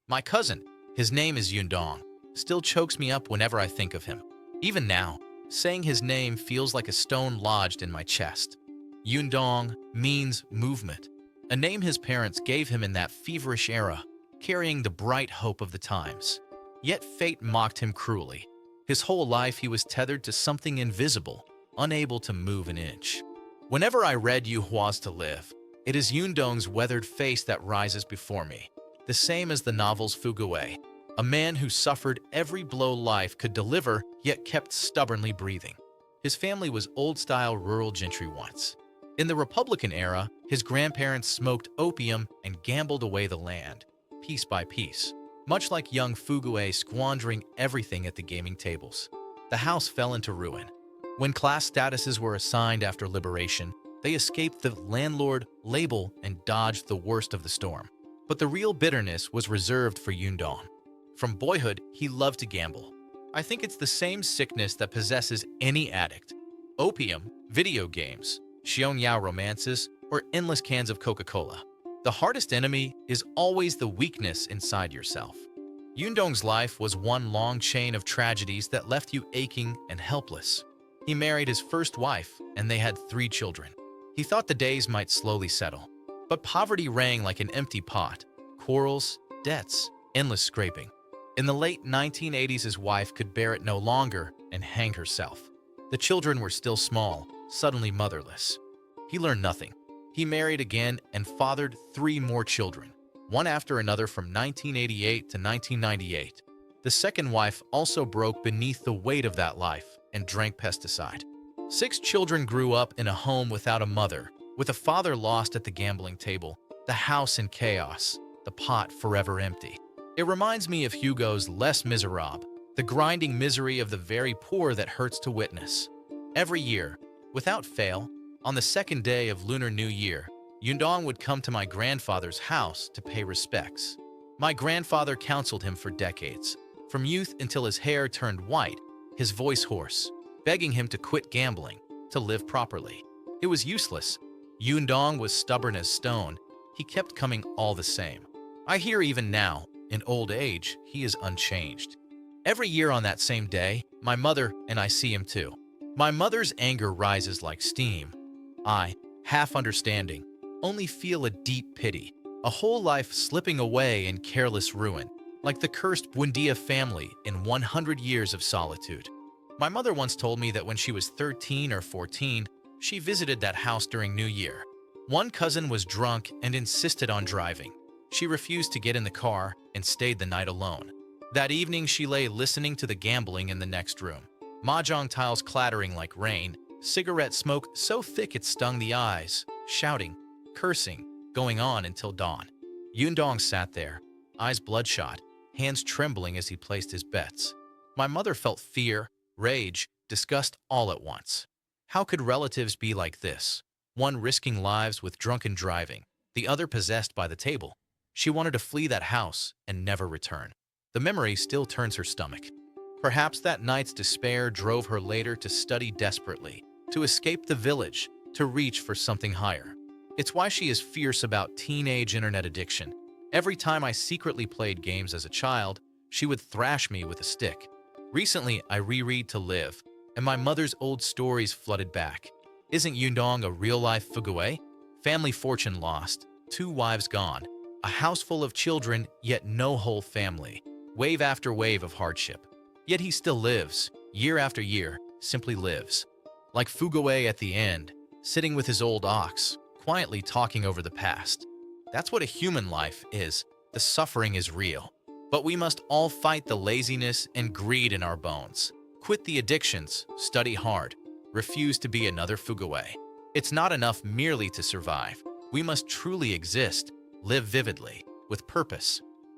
My cousin, his name is Yundong, still chokes me up whenever I think of him. Even now, saying his name feels like a stone lodged in my chest. Yundong means movement, a name his parents gave him in that feverish era, carrying the bright hope of the times. Yet fate mocked him cruelly. His whole life he was tethered to something invisible, unable to move an inch. Whenever I read Yu Hua's To Live, it is Yundong's weathered face that rises before me, the same as the novel's Fugaway, a man who suffered every blow life could deliver yet kept stubbornly breathing. His family was old-style rural gentry once. In the Republican era, his grandparents smoked opium and gambled away the land, piece by piece, much like young Fugaway squandering everything at the gaming tables. The house fell into ruin. When class statuses were assigned after liberation, they escaped the landlord label and dodged the worst of the storm. But the real bitterness was reserved for Yundong. From boyhood, he loved to gamble. I think it's the same sickness that possesses any addict. Opium, video games, xionyao romances, or endless cans of Coca-Cola. The hardest enemy is always the weakness inside yourself. Yundong's life was one long chain of tragedies that left you aching and helpless. He married his first wife, and they had 3 children. He thought the days might slowly settle. But poverty rang like an empty pot. Quarrels, debts, endless scraping. In the late 1980s, his wife could bear it no longer and hanged herself. The children were still small, suddenly motherless. He learned nothing. He married again and fathered 3 more children, one after another from 1988 to 1998. The second wife also broke beneath the weight of that life and drank pesticide. 6 children grew up in a home without a mother, with a father lost at the gambling table, the house in chaos, the pot forever empty. It reminds me of Hugo's Les Miserables, the grinding misery of the very poor that hurts to witness. Every year, without fail, on the second day of Lunar New Year, Yundong would come to my grandfather's house to pay respects. My grandfather counseled him for decades, from youth until his hair turned white, his voice hoarse, begging him to quit gambling, to live properly. It was useless. Yundong was stubborn as stone. He kept coming all the same. I hear even now, in old age, he is unchanged. Every year on that same day, my mother and I see him too. My mother's anger rises like steam. I, half understanding, only feel a deep pity, a whole life slipping away in careless ruin, like the cursed Buendia family in 100 years of solitude. My mother once told me that when she was 13 or 14, she visited that house during New Year. One cousin was drunk and insisted on driving. She refused to get in the car and stayed the night alone. That evening, she lay listening to the gambling in the next room. Mahjong tiles clattering like rain, cigarette smoke so thick it stung the eyes, shouting, cursing, going on until dawn. Yundong sat there, eyes bloodshot, hands trembling as he placed his bets. My mother felt fear, rage, disgust all at once. How could relatives be like this? One risking lives with drunken driving, the other possessed by the table. She wanted to flee that house and never return. The memory still turns her stomach. Perhaps that night's despair drove her later to study desperately, to escape the village, to reach for something higher. It's why she is fierce about teenage internet addiction. Every time I secretly played games as a child, she would thrash me with a stick. Recently, I reread To Live, and my mother's old stories flooded back. Isn't Yundong a real-life Fugaway? Family fortune lost, 2 wives gone, a house full of children, yet no whole family. Wave after wave of hardship. Yet he still lives, year after year, simply lives. Like Fugaway at the end, sitting with his old ox, quietly talking over the past. That's what a human life is. The suffering is real. But we must all fight the laziness and greed in our bones. Quit the addictions, study hard, refuse to be another Fugaway. It's not enough merely to survive. We must truly exist, live vividly, with purpose.